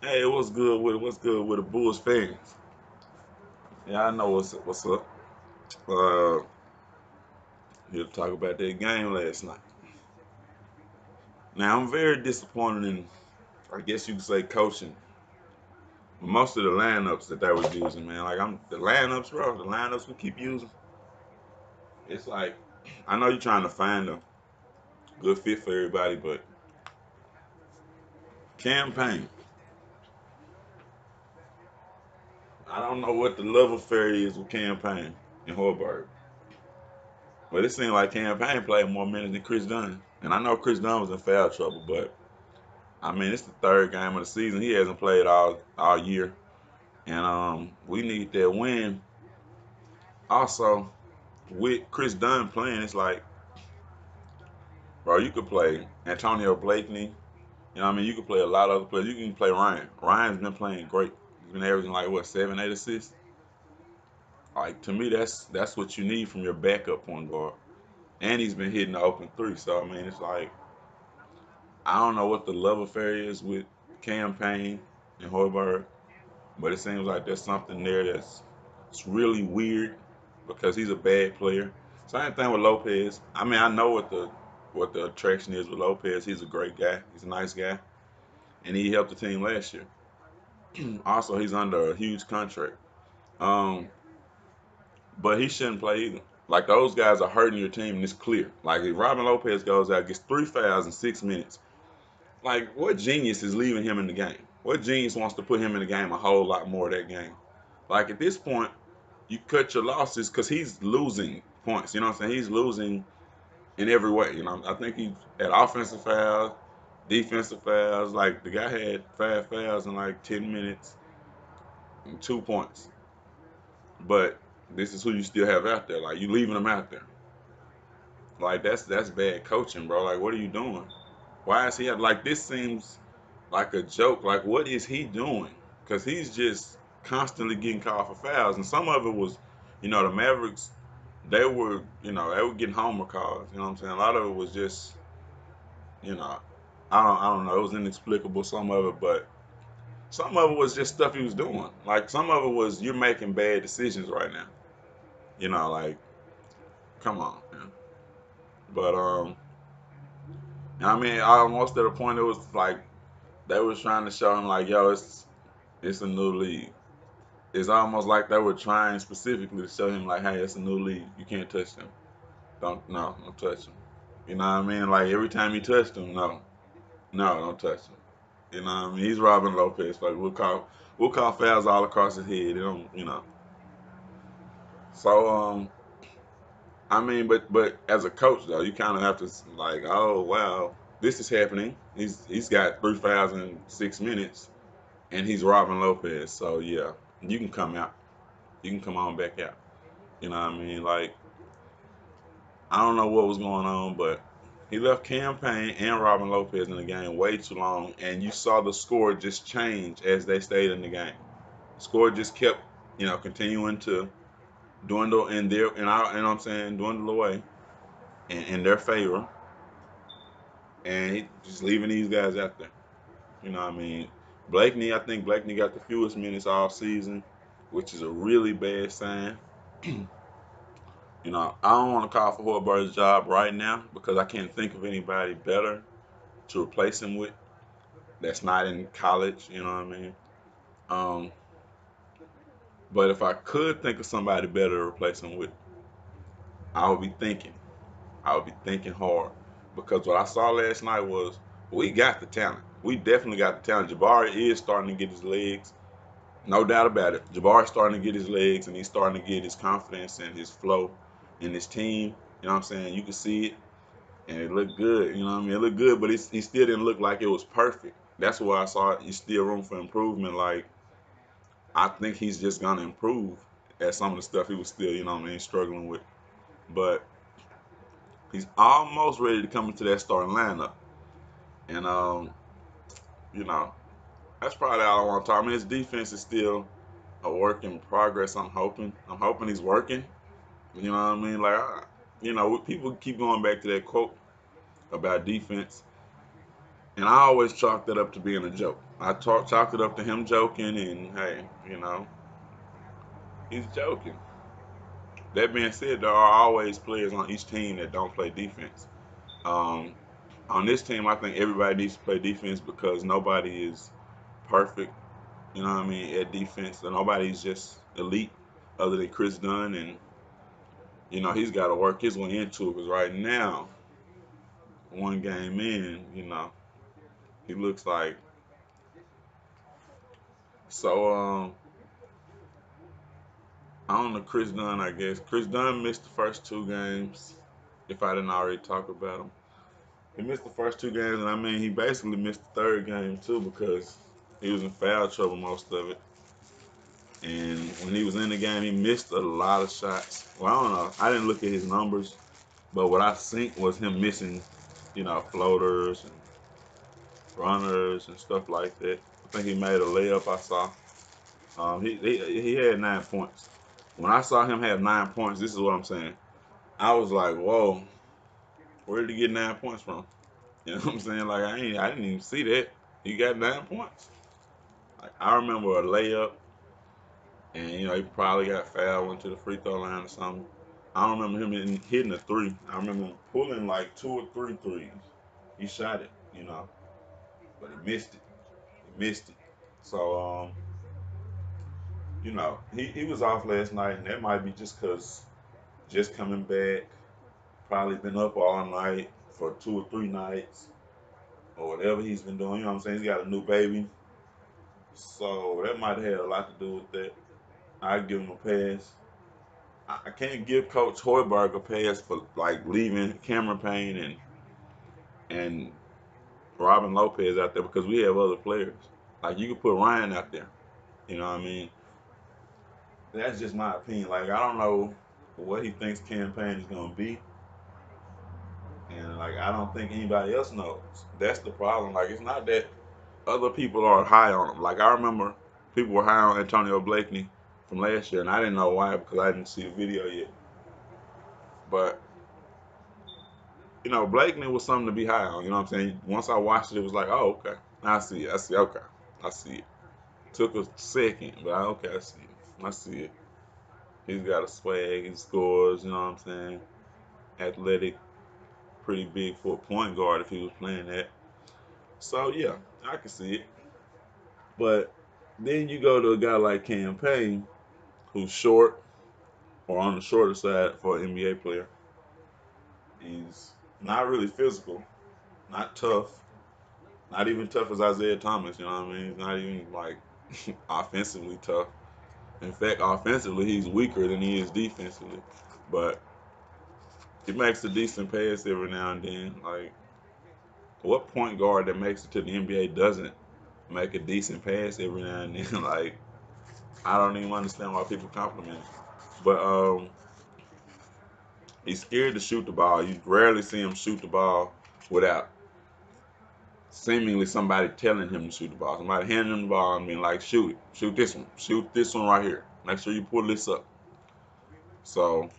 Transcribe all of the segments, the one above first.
Hey, what's good with the Bulls fans? Yeah, I know what's up. Uh, here to talk about that game last night. Now I'm very disappointed in, I guess you could say, coaching. Most of the lineups that they was using, man. Like the lineups, bro. The lineups we keep using. It's like I know you're trying to find a good fit for everybody, but campaign. I don't know what the love affair is with campaign and Hoiberg, but it seemed like campaign played more minutes than Chris Dunn. And I know Chris Dunn was in foul trouble, but I mean, it's the third game of the season. He hasn't played all year, and we need that win. Also, with Chris Dunn playing, it's like, bro, you could play Antonio Blakeney. You know what I mean? You could play a lot of other players. You can play Ryan. Ryan's been playing great. He's been averaging like what 7, 8 assists. Like to me, that's what you need from your backup point guard. And he's been hitting the open three. So I mean, it's like I don't know what the love affair is with Campaign and Hoiberg. But it seems like there's something there that's it's really weird because he's a bad player. Same thing with Lopez. I mean, I know what the attraction is with Lopez. He's a great guy. He's a nice guy, and he helped the team last year. Also, he's under a huge contract. Um, but he shouldn't play either. Like those guys are hurting your team, and it's clear. Like if Robin Lopez goes out, gets 3 fouls in 6 minutes. Like what genius is leaving him in the game? What genius wants to put him in the game a whole lot more of that game? Like at this point, you cut your losses because he's losing points. You know what I'm saying? He's losing in every way. You know, I think he had offensive fouls, defensive fouls. Like the guy had 5 fouls in like 10 minutes and 2 points. But this is who you still have out there. Like you leaving him out there. Like that's bad coaching, bro. Like what are you doing? Why is he like this? Seems like a joke. Like what is he doing? Because he's just constantly getting called for fouls, and some of it was, the Mavericks they were getting homer calls. You know what I'm saying? A lot of it was just, you know, I don't know. It was inexplicable. Some of it, but some of it was just stuff he was doing. Like some of it was you're making bad decisions right now. Like come on, man. But I mean, almost to the point it was like they was trying to show him like, yo, it's a new league. It's almost like they were trying specifically to show him like, hey, it's a new league. You can't touch them. Don't touch them. You know what I mean? Like every time you touch them, no, don't touch him. You know what I mean? He's Robin Lopez. Like we'll call fouls all across his head. They don't. So I mean, but as a coach though, you kind of have to like, oh wow, this is happening. He's got 3 fouls in 6 minutes, and he's Robin Lopez. So yeah, you can come out. You can come on back out. You know what I mean? Like I don't know what was going on, but he left Campaign and Robin Lopez in the game way too long, and you saw the score just change as they stayed in the game. Score just kept, continuing to dwindle in their, in our, you know what I'm saying, dwindle away in their favor, and he just leaving these guys out there. You know what I mean? Blakeney, I think Blakeney got the fewest minutes all season, which is a really bad sign. I don't want to call for Hoiberg's job right now because I can't think of anybody better to replace him with that's not in college. You know what I mean? Um, but if I could think of somebody better to replace him with, I would be thinking. I would be thinking hard because what I saw last night was we got the talent. We definitely got the talent. Jabari is starting to get his legs, no doubt about it. Jabari's starting to get his legs and he's starting to get his confidence and his flow in his team. You know what I'm saying? You can see it and it looked good. You know what I mean? It looked good, but he still didn't look like it was perfect. That's why I saw he's still room for improvement. Like I think he's just gonna improve at some of the stuff he was still, struggling with. But he's almost ready to come into that starting lineup. And you know, that's probably all I want to talk. I mean, his defense is still a work in progress. I'm hoping he's working. You know what I mean? Like, people keep going back to that quote about defense. And I always chalked it up to being a joke. Chalked it up to him joking, and hey, he's joking. That being said, there are always players on each team that don't play defense. Um, on this team, I think everybody needs to play defense because nobody is perfect, at defense. And nobody's just elite other than Chris Dunn. And, he's got to work his way into it because right now, one game in, he looks like. So, on to Chris Dunn, I guess. Chris Dunn missed the first two games, if I didn't already talk about him. He missed the first two games, and I mean, he basically missed the third game, too, because he was in foul trouble most of it. And when he was in the game, he missed a lot of shots. Well, I don't know. I didn't look at his numbers, but what I think was him missing, floaters and runners and stuff like that. I think he made a layup I saw. He had 9 points. When I saw him have 9 points, this is what I'm saying. I was like, whoa, where did he get 9 points from? You know what I'm saying? Like I didn't even see that. He got 9 points. Like I remember a layup, and he probably got fouled, went to the free throw line or something. I don't remember him hitting a three. I remember him pulling like two or three threes. He shot it, but he missed it. He missed it. So he was off last night, and that might be just because just coming back, probably been up all night for 2 or 3 nights or whatever he's been doing. You know what I'm saying? He's got a new baby, so that might have had a lot to do with that. I give him a pass. I can't give Coach Hoiberg a pass for like leaving Cameron Payne and Robin Lopez out there because we have other players. Like you could put Ryan out there. You know what I mean? That's just my opinion. Like I don't know what he thinks Cam Payne is gonna be, and like I don't think anybody else knows. That's the problem. Like it's not that other people are high on him. Like I remember people were high on Antonio Blakeney from last year, and I didn't know why because I didn't see the video yet. But Blakeney was something to be high on. You know what I'm saying? Once I watched it, it was like, oh, okay. I see it. I see. Okay, I see it. Took a second, but okay, I see it. I see it. He's got a swag. He scores. You know what I'm saying? Athletic, pretty big for a point guard if he was playing that. So yeah, I can see it. But then you go to a guy like Cam Payne, who's short or on the shorter side for an NBA player. He's not really physical, not tough, not even tough as Isaiah Thomas. You know what I mean? He's not even like offensively tough. In fact, offensively, he's weaker than he is defensively. But he makes a decent pass every now and then. Like, what point guard that makes it to the NBA doesn't make a decent pass every now and then? Like, I don't even understand why people compliment him. But he's scared to shoot the ball. You rarely see him shoot the ball without seemingly somebody telling him to shoot the ball. Somebody handing him the ball and being like, shoot shoot this one right here. Make sure you pull this up. So,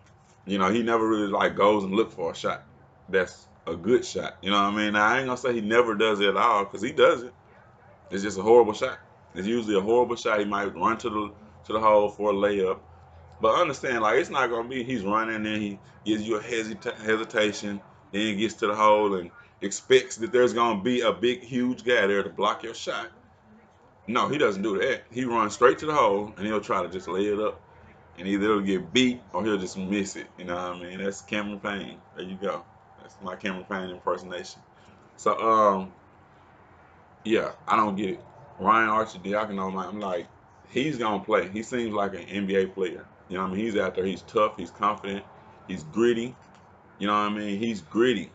he never really like goes and look for a shot. That's a good shot. You know what I mean? Now I ain't gonna say he never does it at all, because he does it. It's just a horrible shot. It's usually a horrible shot. He might run to the hole for a layup. But understand, like, it's not gonna be he's running and he gives you a hesitation, then he gets to the hole and expects that there's gonna be a big, huge guy there to block your shot. No, he doesn't do that. He runs straight to the hole and he'll try to just lay it up, and either he'll get beat or he'll just miss it. You know what I mean? That's Cameron Payne. There you go. That's my Cameron Payne impersonation. So, yeah, I don't get it. Ryan Archdiakono, I'm like, he's gonna play. He seems like an NBA player. You know what I mean? He's out there. He's tough. He's confident. He's gritty. You know what I mean? He's gritty.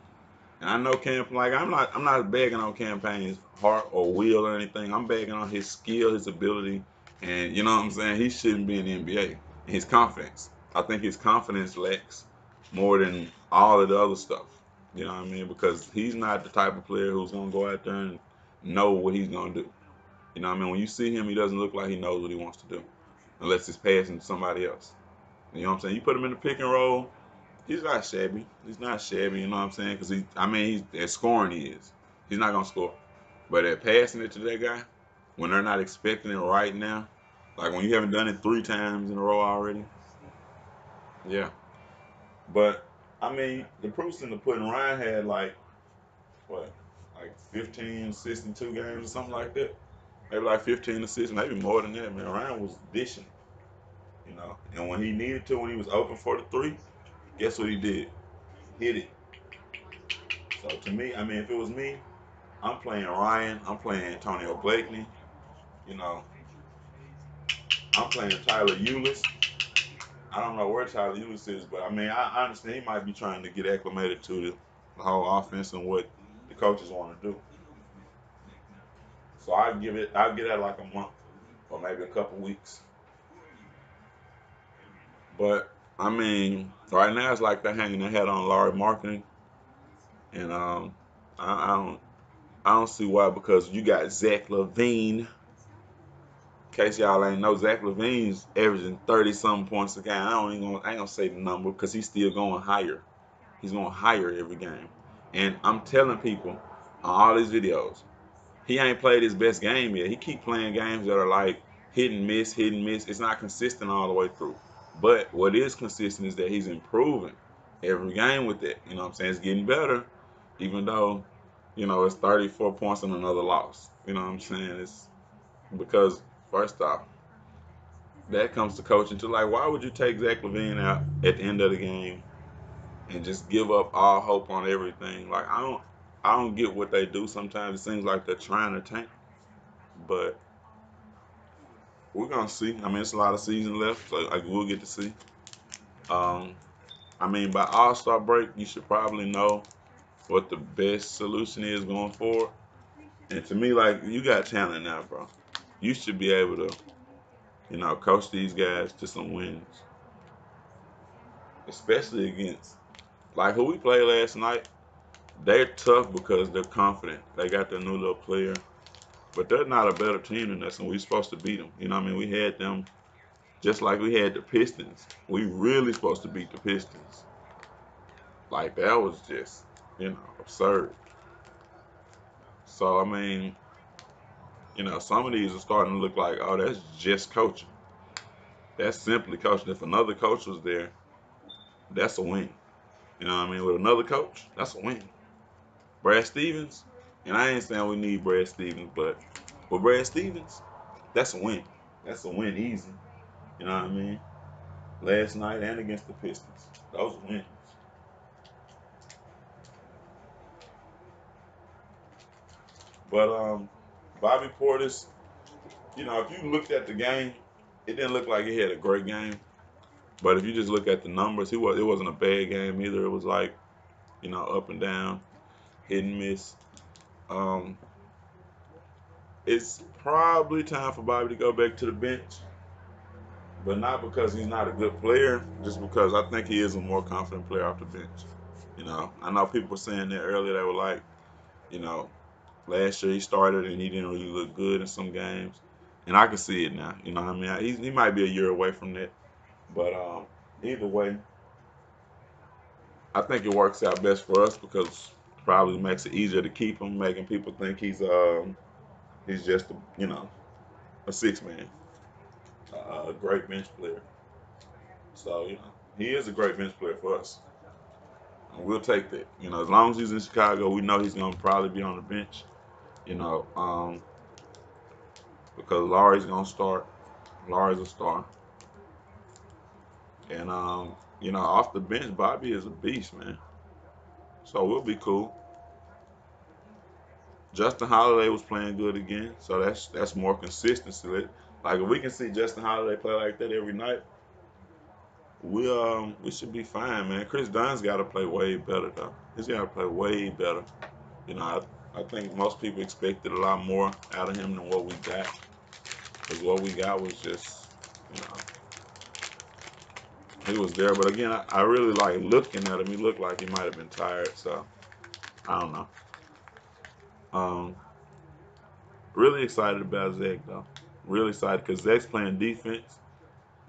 And I know like I'm not bagging on Cam Payne's heart or will or anything. I'm bagging on his skill, his ability, and you know what I'm saying? He shouldn't be in the NBA. And his confidence. I think his confidence lacks more than all of the other stuff. You know what I mean? Because he's not the type of player who's gonna go out there and know what he's gonna do. You know what I mean? When you see him, he doesn't look like he knows what he wants to do, unless it's passing to somebody else. You know what I'm saying? You put him in the pick and roll, he's not shabby. He's not shabby. You know what I'm saying? Because at scoring he is. He's not gonna score. But at passing it to that guy, when they're not expecting it right now, like when you haven't done it 3 times in a row already, yeah. But I mean, the proof's in the pudding. Ryan had what, like 15 assists in 2 games or something like that. Maybe like 15 assists, maybe more than that. Man, Ryan was dishing, you know. And when he needed to, when he was open for the three, guess what he did? Hit it. So to me, I mean, if it was me, I'm playing Ryan. I'm playing Antonio Blakeney. You know, I'm playing Tyler Eulis. I don't know where Tyler Eulis is, but I mean, I understand he might be trying to get acclimated to the whole offense and what the coaches want to do. So I'll give that like a month or maybe a couple weeks. But I mean, right now it's like they're hanging their head on Laurie marketing, and I I don't see why, because you got Zach LaVine. In case y'all ain't know, Zach LaVine's averaging 30 something points a game. I ain't gonna say the number because he's still going higher. He's going higher every game, and I'm telling people on all these videos, he ain't played his best game yet. He keep playing games that are like hit and miss, hit and miss. It's not consistent all the way through. But what is consistent is that he's improving every game with it. You know what I'm saying? It's getting better, even though, it's 34 points and another loss. You know what I'm saying? It's because, first off, that comes to coaching too. Like, why would you take Zach LaVine out at the end of the game and just give up all hope on everything? Like, I don't get what they do. Sometimes it seems like they're trying to tank, but we're gonna see. I mean, it's a lot of season left, so like we'll get to see. Um, I mean, by All Star break, you should probably know what the best solution is going forward. And to me, like, you got talent now, bro. You should be able to, coach these guys to some wins, especially against like who we played last night. They're tough because they're confident. They got their new little player, but they're not a better team than us, and we're supposed to beat them. You know what I mean? We had them just like we had the Pistons. We really supposed to beat the Pistons. Like that was just, absurd. So I mean, some of these are starting to look like, oh, that's just coaching. That's simply coaching. If another coach was there, that's a win. You know what I mean? With another coach, that's a win. Brad Stevens, and I ain't saying we need Brad Stevens, but with Brad Stevens, that's a win. That's a win easy. You know what I mean? Last night and against the Pistons, those wins. But Bobby Portis, if you looked at the game, it didn't look like he had a great game. But if you just look at the numbers, it wasn't a bad game either. It was like, up and down, hit and miss. Um, it's probably time for Bobby to go back to the bench, but not because he's not a good player, just because I think he is a more confident player off the bench. I know people were saying that earlier. They were like, you know, last year he started and he didn't really look good in some games, and I can see it now. You know what I mean? He might be a year away from that, but either way, I think it works out best for us because probably makes it easier to keep him, making people think he's just a six man, a great bench player. So he is a great bench player for us, and we'll take that. As long as he's in Chicago, we know he's gonna probably be on the bench. You know, um, because Laurie's gonna start. Laurie's a star, and off the bench, Bobby is a beast, man. So we'll be cool. Justin Holiday was playing good again, so that's more consistency. Like if we can see Justin Holiday play like that every night, we should be fine, man. Chris Dunn's got to play way better though. He's got to play way better. I think most people expected a lot more out of him than what we got, because what we got was just, you know, he was there. But again, I really like looking at him. He looked like he might have been tired, so I don't know. Um, really excited about Zach though. Really excited because Zach's playing defense.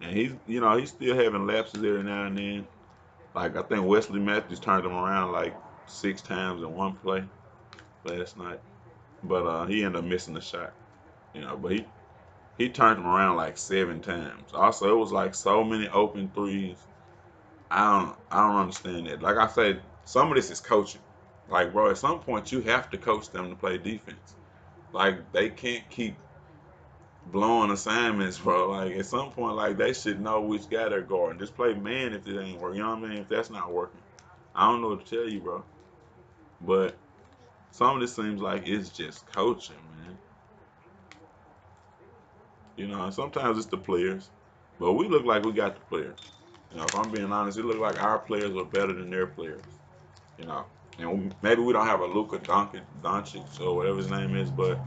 And he's still having lapses every now and then. Like I think Wesley Matthews turned him around like 6 times in one play last night. but he ended up missing the shot. But he turned him around like 7 times. Also, it was like so many open threes. I don't understand that. Like I said, some of this is coaching. Like, bro, at some point you have to coach them to play defense. Like, they can't keep blowing assignments, bro. Like, at some point, like, they should know which guy they're guarding. Just play man if it ain't working. You know what I mean? If that's not working, I don't know what to tell you, bro. But some of this seems like it's just coaching, man. And sometimes it's the players, but we look like we got the players. If I'm being honest, it look like our players are better than their players. You know, and maybe we don't have a Luka Doncic or whatever his name is, but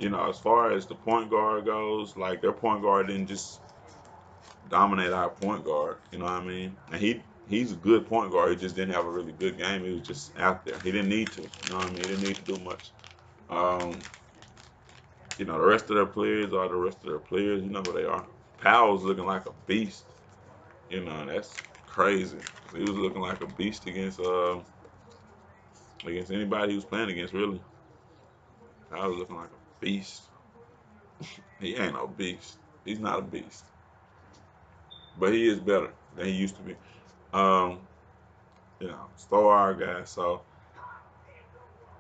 as far as the point guard goes, like their point guard didn't just dominate our point guard. You know what I mean? And he's a good point guard. He just didn't have a really good game. He was just out there. He didn't need to. You know what I mean? He didn't need to do much. Um, the rest of their players are the rest of their players. You know who they are. Powell's looking like a beast. That's crazy. He was looking like a beast against anybody he was playing against, really. Powell's looking like a beast. He ain't no beast. He's not a beast. But he is better than he used to be. Um, Still our guy. So,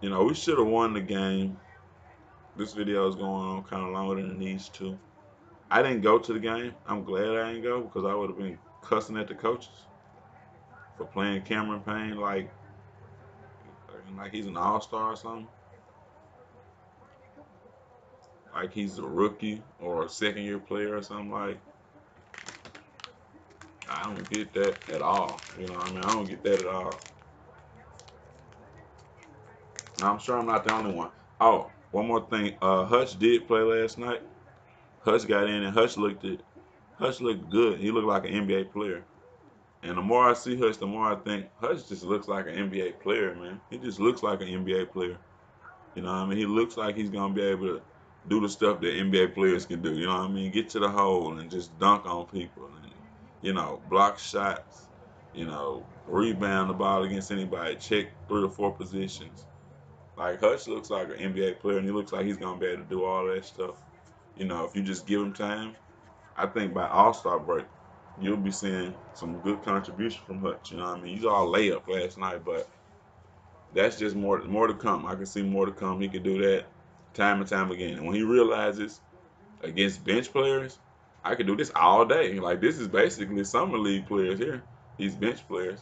we should have won the game. This video is going on kind of longer than it needs to. I didn't go to the game. I'm glad I didn't go because I would have been cussing at the coaches for playing Cameron Payne like he's an all-star or something. Like he's a rookie or a second-year player or something. Like, I don't get that at all. You know what I mean? I don't get that at all. I'm sure I'm not the only one. Oh, one more thing. Hutch did play last night. Hutch got in and Hutch looked good. He looked like an NBA player. And the more I see Hutch, the more I think Hutch just looks like an NBA player, man. He just looks like an NBA player. You know what I mean? He looks like he's gonna be able to do the stuff that NBA players can do. You know what I mean? Get to the hole and just dunk on people and block shots, rebound the ball against anybody, check 3 or 4 positions. Like Hutch looks like an NBA player, and he looks like he's gonna be able to do all that stuff. If you just give him time, I think by All Star break, you'll be seeing some good contribution from Hutch. You know what I mean? He's all layup last night, but that's just more to come. I can see more to come. He can do that time and time again. And when he realizes against bench players, I can do this all day. Like this is basically summer league players here. These bench players.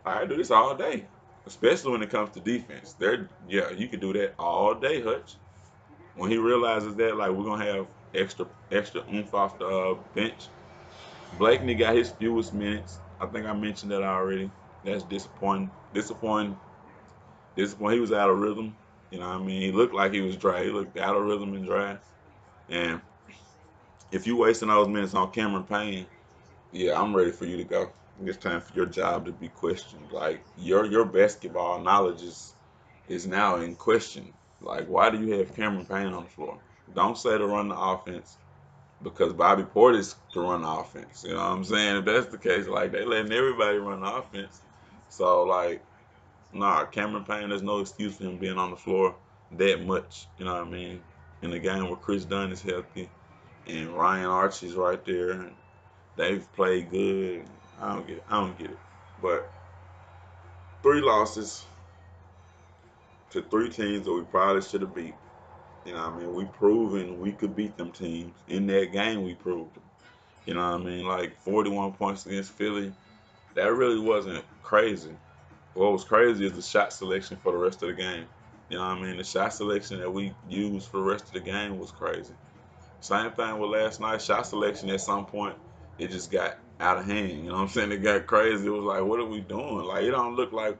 I do this all day, especially when it comes to defense. You can do that all day, Hutch. When he realizes that, like we're gonna have extra oomph off the bench. Blakeney got his fewest minutes. I think I mentioned that already. That's disappointing. Disappointing. He was out of rhythm. You know what I mean? He looked like he was dry. He looked out of rhythm and dry. And if you wasting those minutes on Cameron Payne, yeah, I'm ready for you to go. It's time for your job to be questioned. Like your basketball knowledge is now in question. Like, why do you have Cameron Payne on the floor? Don't say to run the offense because Bobby Portis to run the offense. You know what I'm saying? If that's the case, like they letting everybody run the offense. So like, nah, Cameron Payne, there's no excuse for him being on the floor that much. You know what I mean? In a game where Chris Dunn is healthy and Ryan Archie's right there, and they've played good. I don't get it. I don't get it. But 3 losses to 3 teams that we probably should have beat. You know what I mean? We proven we could beat them teams. In that game, we proved it. You know what I mean? Like 41 points against Philly. That really wasn't crazy. What was crazy is the shot selection for the rest of the game. You know what I mean? The shot selection that we used for the rest of the game was crazy. Same thing with last night. Shot selection at some point, it just got out of hand. You know what I'm saying? It got crazy. It was like, what are we doing? Like, it don't look like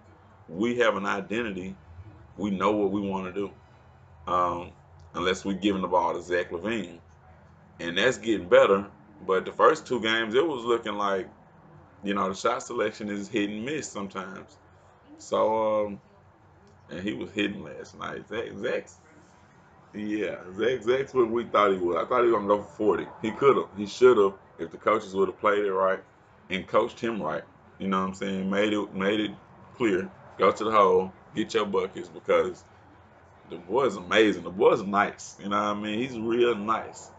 we have an identity. We know what we want to do. Um, Unless we're giving the ball to Zach LaVine. And that's getting better. But the first 2 games, it was looking like, the shot selection is hit and miss sometimes. So, and he was hitting last night. Zach's what we thought he would. I thought he was gonna go for 40. He could have. He should have if the coaches would have played it right and coached him right. You know what I'm saying? Made it clear. Go to the hole, get your buckets because The boy's amazing. The boy's nice. You know what I mean? He's real nice.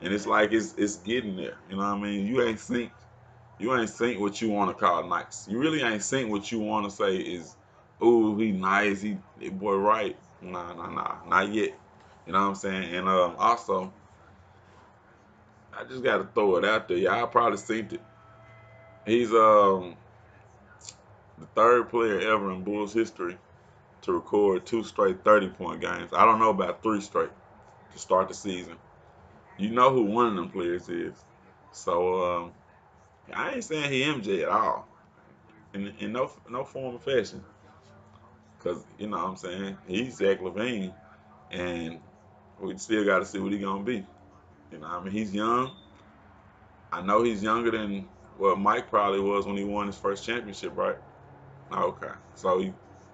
And it's like it's getting there. You know what I mean? You ain't think what you want to call nice. You really ain't think what you want to say is, ooh, he nice, he boy right. Nah, nah, nah, not yet. You know what I'm saying? And also, I just got to throw it out there. Y'all probably seen it. He's the third player ever in Bulls history to record two straight 30-point games. I don't know about three straight to start the season. You know who one of them players is. So I ain't saying he MJ at all, in no form or fashion. Cause you know what I'm saying, he's Zach LaVine, and we still got to see what he gonna be. You know, what I mean, he's young. I know he's younger than what Mike probably was when he won his first championship, right? Okay, so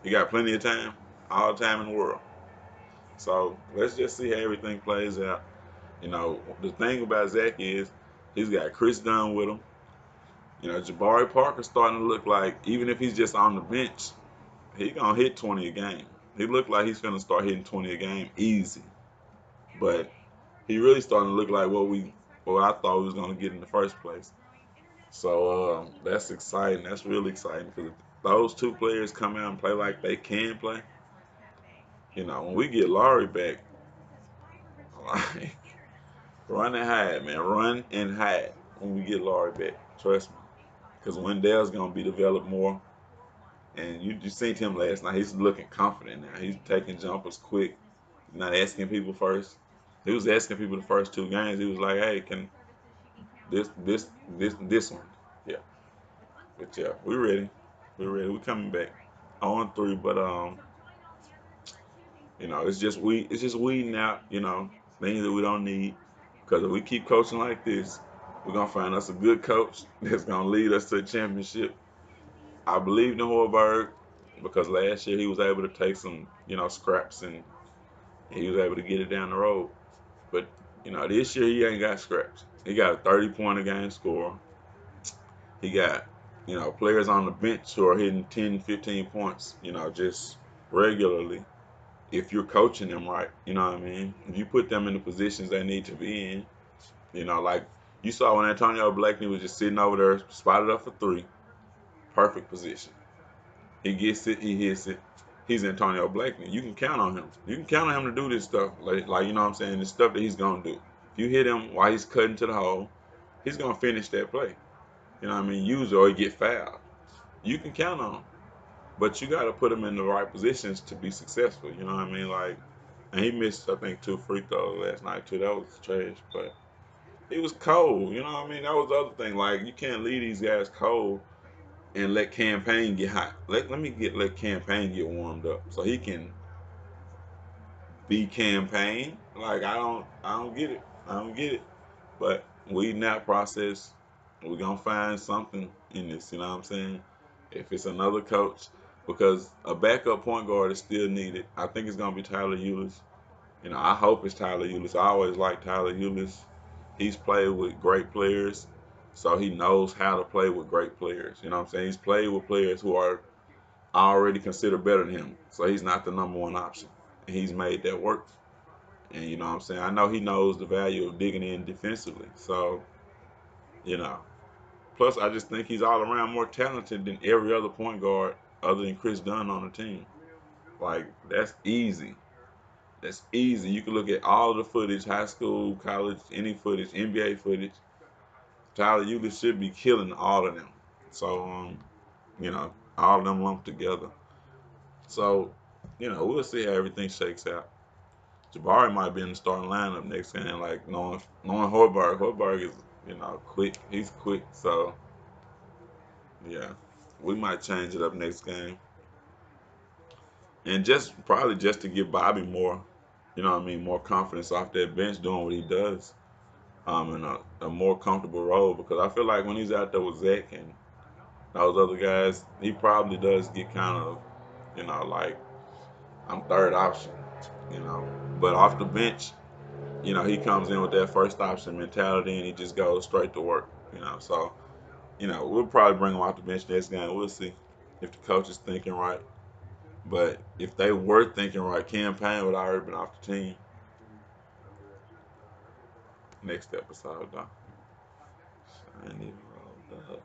he got plenty of time, all the time in the world. So let's just see how everything plays out. You know, the thing about Zach is he's got Chris Dunn with him. You know, Jabari Parker's starting to look like, even if he's just on the bench, he gonna hit 20 a game. He looked like he's gonna start hitting 20 a game easy. But he really starting to look like what I thought we was gonna get in the first place. So that's exciting. That's really exciting because if those two players come out and play like they can play, you know, when we get Laurie back, like, run and hide, man. Run and hide when we get Laurie back. Trust me. Because Wendell's gonna be developed more. And you seen him last night. He's looking confident now. He's taking jumpers quick. Not asking people first. He was asking people the first two games. He was like, "Hey, can this one?" Yeah, but yeah, we ready. We ready. We coming back on three, but it's just weeding out, things that we don't need. Because if we keep coaching like this, we're gonna find us a good coach that's gonna lead us to a championship. I believe in Hoiberg because last year he was able to take some, scraps and he was able to get it down the road. But this year he ain't got scraps. He got a 30-point a game score. He got, players on the bench who are hitting 10, 15 points, just regularly. If you're coaching them right, you know what I mean? If you put them in the positions they need to be in, like you saw when Antonio Blakeney was just sitting over there, spotted up for three, perfect position. He gets it, he hits it. He's Antonio Blakeney. You can count on him. You can count on him to do this stuff. Like you know what I'm saying? The stuff that he's gonna do. If you hit him while he's cutting to the hole, he's gonna finish that play. You know what I mean? Usually or he get fouled. You can count on him. But you gotta put him in the right positions to be successful. You know what I mean? Like, and he missed I think two free throws last night too. That was trash, but he was cold. You know what I mean? That was the other thing. Like you can't leave these guys cold and let campaign get hot. Let campaign get warmed up so he can be campaign. Like I don't get it. I don't get it. But we in that process, we're gonna find something in this, you know what I'm saying? If it's another coach, because a backup point guard is still needed. I think it's gonna be Tyler Eulis. I hope it's Tyler Eulis. I always like Tyler Eulis. He's played with great players, so he knows how to play with great players. You know what I'm saying? He's played with players who are already considered better than him. So he's not the number one option. And he's made that work. And you know what I'm saying? I know he knows the value of digging in defensively. So, you know. Plus I just think he's all around more talented than every other point guard other than Chris Dunn on the team. Like that's easy. That's easy. You can look at all the footage, high school, college, any footage, NBA footage. Tyler Eulis should be killing all of them. So all of them lumped together. So, we'll see how everything shakes out. Jabari might be in the starting lineup next game, like knowing Hoiberg. Hoiberg is, quick. He's quick. So yeah. We might change it up next game. And just probably just to give Bobby more, more confidence off that bench doing what he does. In a more comfortable role because I feel like when he's out there with Zach and those other guys, he probably does get kind of, like I'm third option, you know. But off the bench, he comes in with that first option mentality and he just goes straight to work, So, we'll probably bring him off the bench next game. We'll see if the coach is thinking right. But if they were thinking right, campaign would already been off the team next episode though. So I ain't even rolled up.